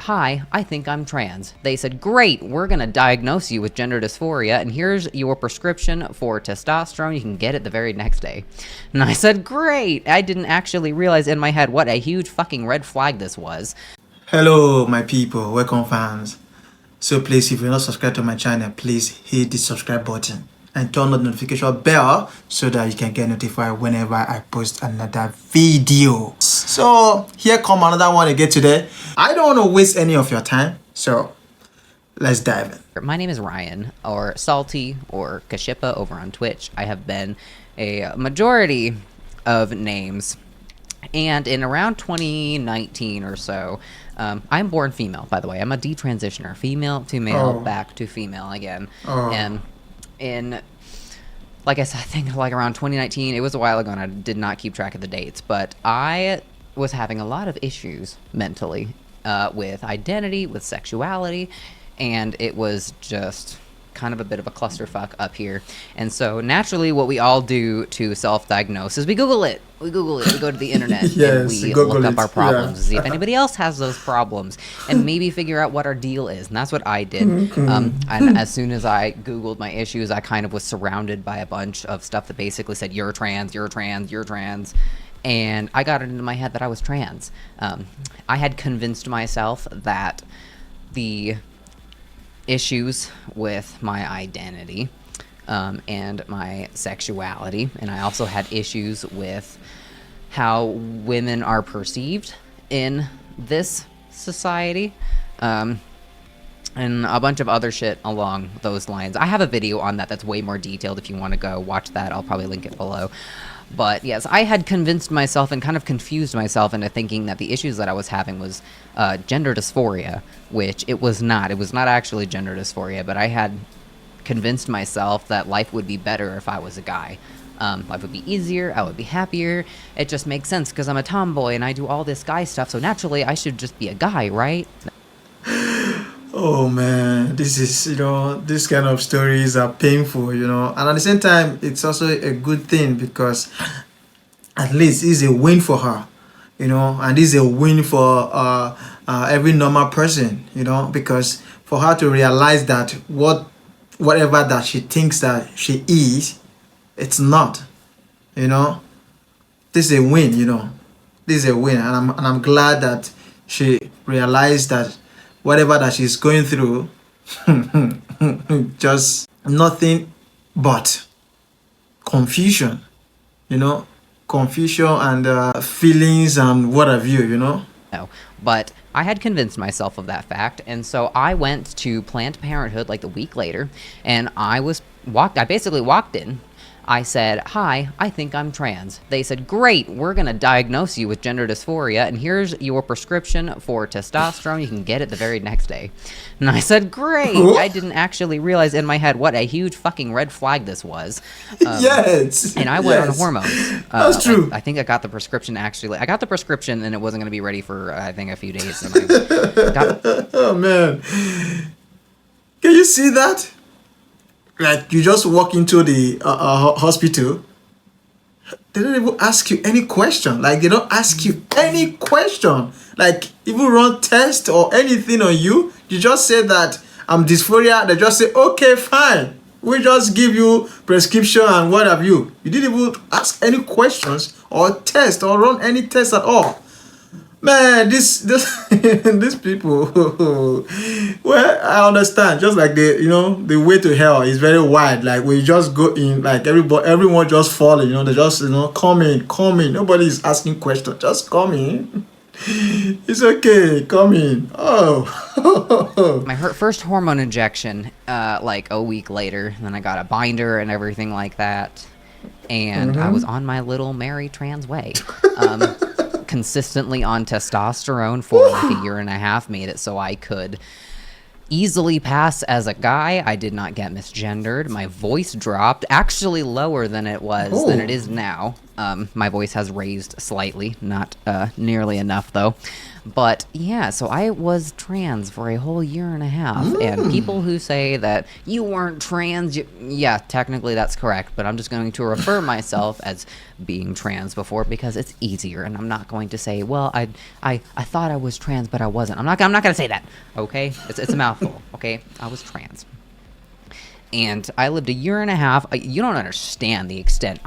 hi, I think I'm trans. They said, great, we're going to diagnose you with gender dysphoria, and here's your prescription for testosterone. You can get it the very next day. And I said, great. I didn't actually realize in my head what a huge fucking red flag this was. Hello, my people. Welcome, fans. So please, if you're not subscribed to my channel, please hit the subscribe button and turn on the notification bell so that you can get notified whenever I post another video. So here come another one again today. I don't want to waste any of your time, so let's dive in. My name is Ryan, or Salty, or Kashipa over on Twitch. I have been a majority of names, and in around 2019 or so, I'm born female, by the way. I'm a detransitioner, female to male, back to female again. And in, like I said, I think like around 2019, it was a while ago, and I did not keep track of the dates, but I was having a lot of issues mentally with identity, with sexuality, and it was just kind of a bit of a clusterfuck up here. And so naturally what we all do to self-diagnose is we Google it. We go to the internet and we look up our problems to see if anybody else has those problems and maybe figure out what our deal is. And that's what I did. And as soon as I Googled my issues, I kind of was surrounded by a bunch of stuff that basically said, you're trans, you're trans, you're trans. And I got it into my head that I was trans. I had convinced myself that the issues with my identity and my sexuality, and I also had issues with how women are perceived in this society, and a bunch of other shit along those lines. I have a video on that that's way more detailed. If you want to go watch that, I'll probably link it below. But yes, I had convinced myself and kind of confused myself into thinking that the issues that I was having was gender dysphoria, which it was not. It was not actually gender dysphoria, but I had convinced myself that life would be better if I was a guy. Life would be easier, I would be happier. It just makes sense because I'm a tomboy and I do all this guy stuff, so naturally I should just be a guy, right? Oh man, this is, this kind of stories are painful, and at the same time, it's also a good thing because at least it's a win for her, and it's a win for every normal person, because for her to realize that whatever that she thinks that she is, it's not, this is a win, this is a win, and I'm glad that she realized that whatever that she's going through, just nothing but confusion, confusion and feelings and what have you, No, but I had convinced myself of that fact, and so I went to Planned Parenthood like a week later, and I basically walked in. I said, hi, I think I'm trans. They said, great, we're going to diagnose you with gender dysphoria, and here's your prescription for testosterone. You can get it the very next day. And I said, great. I didn't actually realize in my head what a huge fucking red flag this was. Yes. And I went on hormones. That's true. I think I got the prescription actually. I got the prescription, and it wasn't going to be ready for, I think, a few days. Oh, man. Can you see that? Like, you just walk into the hospital, they don't even ask you any question. Like, they don't ask you any question. Like, even run test or anything on you. You just say that I'm dysphoria. They just say, okay, fine. We just give you prescription and what have you. You didn't even ask any questions or test or run any test at all. Man, these people, well, I understand. Just like the way to hell is very wide. Like, we just go in, like everyone just falling. They just come in. Nobody is asking questions. Just come in. It's okay. Come in. Oh. My first hormone injection, like a week later. Then I got a binder and everything like that, and I was on my little merry trans way. Consistently on testosterone for like a year and a half made it so I could easily pass as a guy. I did not get misgendered. My voice dropped, actually lower than it is now. My voice has raised slightly, not nearly enough though. But yeah, so I was trans for a whole year and a half, and people who say that you weren't trans, yeah, technically that's correct, but I'm just going to refer myself as being trans before because it's easier, and I'm not going to say, well, I thought I was trans, but I wasn't. I'm not going to say that, okay? It's a mouthful, okay? I was trans. And I lived a year and a half. You don't understand the extent.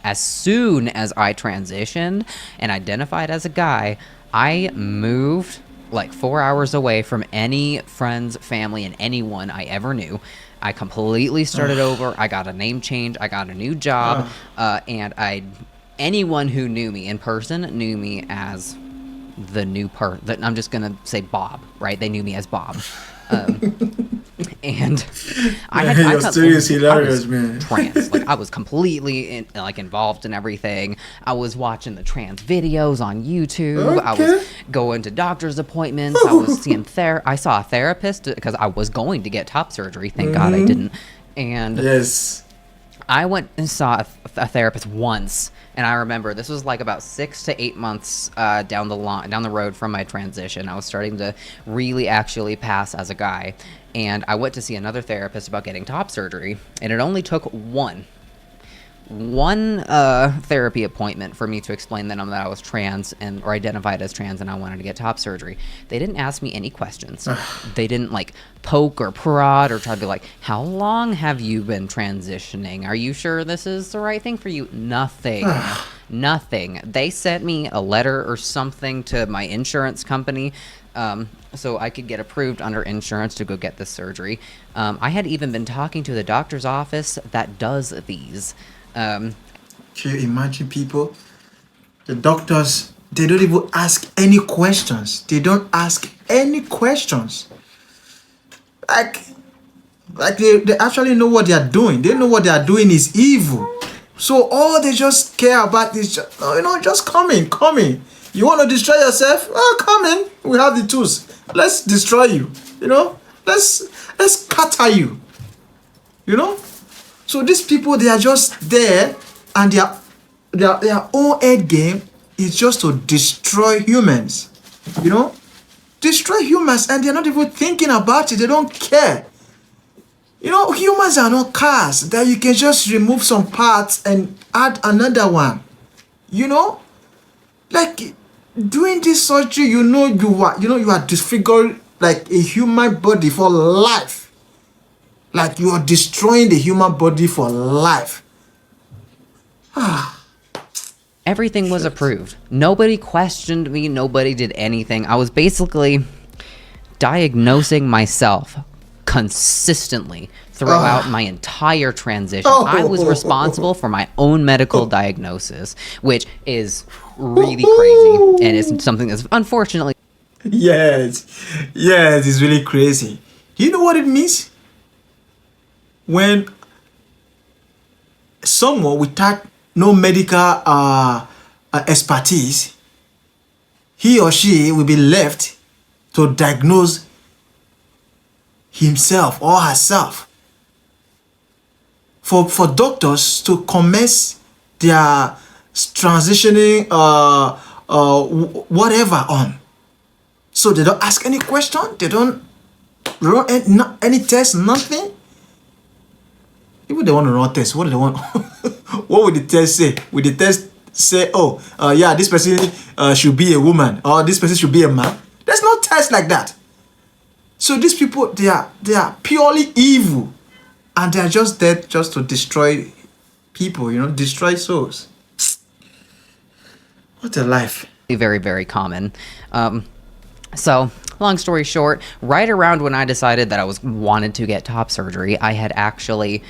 As soon as I transitioned and identified as a guy, I moved like 4 hours away from any friends, family, and anyone I ever knew. I completely started over. I got a name change. I got a new job. And anyone who knew me in person knew me as the new I'm just going to say Bob, right? They knew me as Bob. And your story is hilarious, man. Trans, like I was completely involved in everything. I was watching the trans videos on YouTube. I was going to doctor's appointments. I was seeing I saw a therapist because I was going to get top surgery. Thank God I didn't. And yes, I went and saw a therapist once, and I remember this was like about 6 to 8 months down the road from my transition. I was starting to really actually pass as a guy, and I went to see another therapist about getting top surgery, and it only took one therapy appointment for me to explain that I was trans or identified as trans and I wanted to get top surgery. They didn't ask me any questions. They didn't like poke or prod or try to be like, how long have you been transitioning? Are you sure this is the right thing for you? Nothing. Nothing. They sent me a letter or something to my insurance company so I could get approved under insurance to go get this surgery. I had even been talking to the doctor's office that does these. Can you imagine people? The doctors, they don't even ask any questions. They don't ask any questions. Like they actually know what they are doing. They know what they are doing is evil. So all they just care about is just coming. You want to destroy yourself? Oh, come in. We have the tools. Let's destroy you. Let's scatter you. So these people, they are just there, and their own end game is just to destroy humans. Destroy humans, and they're not even thinking about it. They don't care. Humans are not cars that you can just remove some parts and add another one. Like doing this surgery, you are disfiguring like a human body for life. Like you are destroying the human body for life. Everything was approved. Nobody questioned me. Nobody did anything. I was basically diagnosing myself consistently throughout my entire transition. I was responsible for my own medical diagnosis, which is really crazy, and it's something that's unfortunately... Yes, it's really crazy. Do you know what it means? When someone without no medical expertise, he or she will be left to diagnose himself or herself. For doctors to commence their transitioning whatever on. So they don't ask any question, they don't run any test, nothing. Even they want to run tests, what do they want? What would the test say? Would the test say, this person should be a woman, or this person should be a man? There's no test like that. So these people, they are purely evil, and they are just there just to destroy people, destroy souls. What a life. Very, very common. So, long story short, right around when I decided that I wanted to get top surgery, I had actually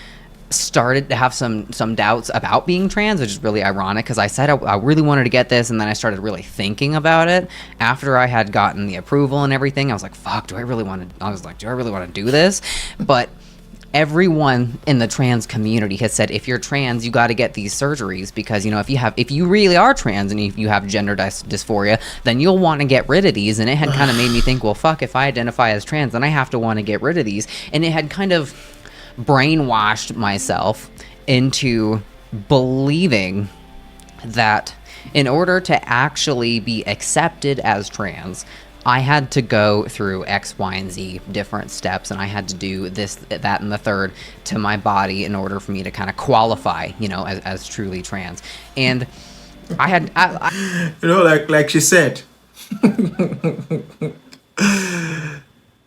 started to have some doubts about being trans, which is really ironic because I said I really wanted to get this, and then I started really thinking about it after I had gotten the approval and everything. I was like, fuck, do I really want to do this? But everyone in the trans community has said, if you're trans, you got to get these surgeries because, if you really are trans and if you have gender dysphoria, then you'll want to get rid of these. And it had kind of made me think, well, fuck, if I identify as trans, then I have to want to get rid of these. And it had kind of brainwashed myself into believing that in order to actually be accepted as trans, I had to go through X, Y, and Z different steps, and I had to do this, that, and the third to my body in order for me to kind of qualify, as truly trans. And like she said,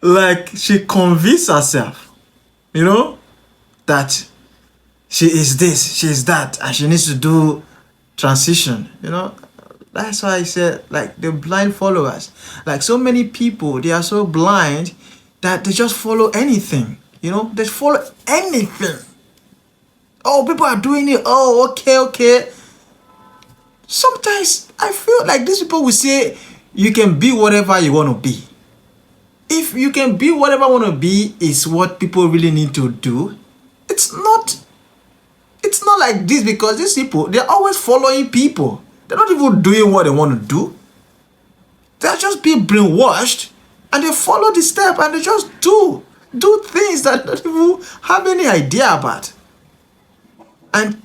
like she convinced herself, that she is this, she is that, and she needs to do transition. That's why I said, like, the blind followers. Like, so many people, they are so blind that they just follow anything. They follow anything. Oh, people are doing it. Oh, okay. Sometimes I feel like these people will say you can be whatever you want to be. If you can be whatever you want to be is what people really need to do, it's not like this, because these people, they're always following people. They're not even doing what they want to do. They're just being brainwashed, and they follow the step, and they just do things that they don't even have any idea about. And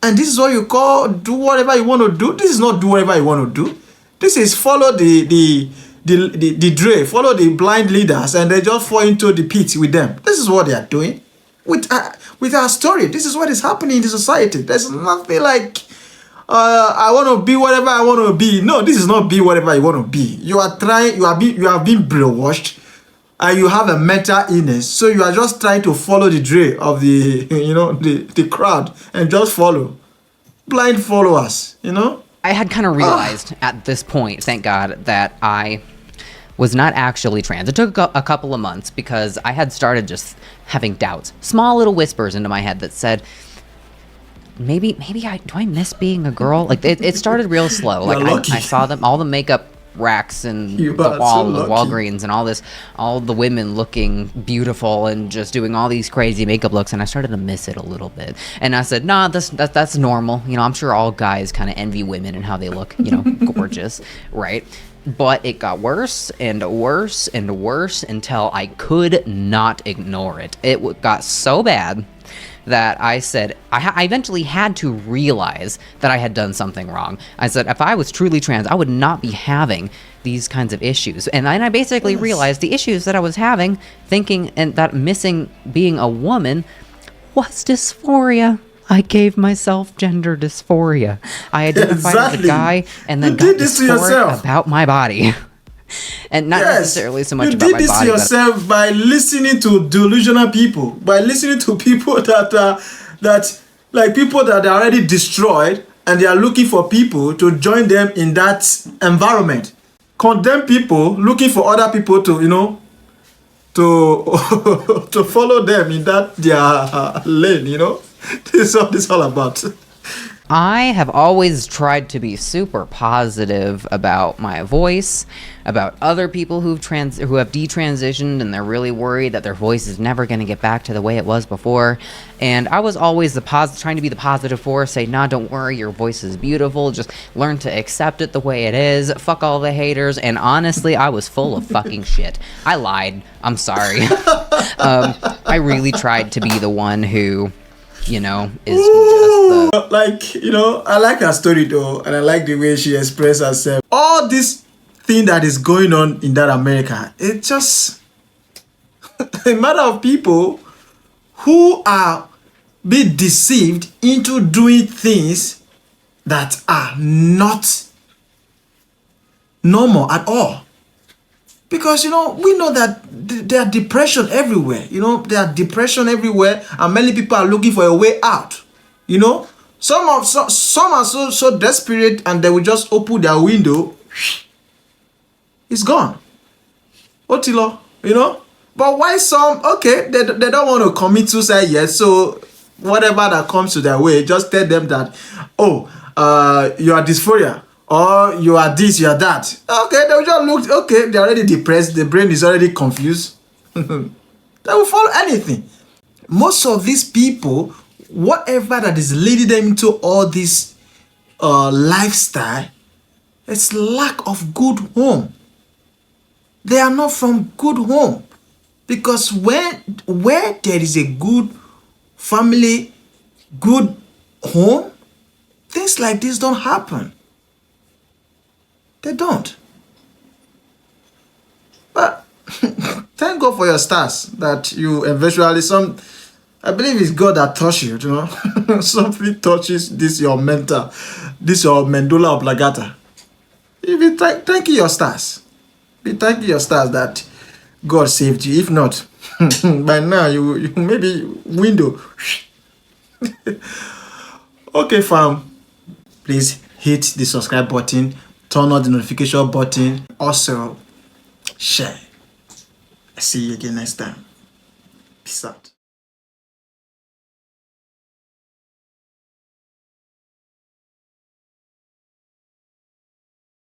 this is what you call do whatever you want to do. This is not do whatever you want to do. This is follow the Dre, follow the blind leaders, and they just fall into the pit with them. This is what they are doing with our story. This is what is happening in the society. There's nothing like I want to be whatever I want to be. No, this is not be whatever you want to be. You are trying. You have been brainwashed, and you have a mental illness. So you are just trying to follow the Dre of the the crowd, and just follow blind followers. I had kind of realized at this point, thank God, that I was not actually trans. It took a couple of months because I had started just having doubts, small little whispers into my head that said, maybe do I miss being a girl? Like it started real slow. Like I saw them, all the makeup racks and the wall of Walgreens and all the women looking beautiful and just doing all these crazy makeup looks, and I started to miss it a little bit. And I said, nah, that's normal. I'm sure all guys kind of envy women and how they look, gorgeous, right? But it got worse and worse and worse until I could not ignore it. It got so bad that I said, I eventually had to realize that I had done something wrong. I said, if I was truly trans, I would not be having these kinds of issues. And then I basically realized the issues that I was having, thinking and that missing being a woman, was dysphoria. I gave myself gender dysphoria. I identified as a guy and then got dysphoria about my body. And not necessarily so much about my body. You did this to yourself by listening to delusional people, by listening to people that people that are already destroyed, and they are looking for people to join them in that environment. Condemn people looking for other people to to follow them in that their lane. This is what it's all about. I have always tried to be super positive about my voice, about other people who have detransitioned and they're really worried that their voice is never going to get back to the way it was before. And I was always trying to be the positive force, say, nah, don't worry, your voice is beautiful, just learn to accept it the way it is, fuck all the haters. And honestly, I was full of fucking shit. I lied. I'm sorry. I really tried to be the one who is just the... I like her story though, and I like the way she expressed herself. All this thing that is going on in that America, it's just a matter of people who are being deceived into doing things that are not normal at all. Because, we know that there are depression everywhere. There are depression everywhere, and many people are looking for a way out. Some are so desperate, and they will just open their window. It's gone. Otilo, But why some, they don't want to commit suicide yet, so whatever that comes to their way, just tell them that, you are dysphoria. Or you are this, you are that. Okay, they will just look, they're already depressed, the brain is already confused. They will follow anything. Most of these people, whatever that is leading them into all this lifestyle, it's lack of good home. They are not from good home. Because where there is a good family, good home, things like this don't happen. They don't. But thank God for your stars that you eventually I believe it's God that touched you, you know. Something touches your medulla oblongata. You be thanking your stars. Be thanking your stars that God saved you. If not, by now you maybe window. Okay, fam. Please hit the subscribe button, turn on the notification button, also share. See you again next time. Peace out.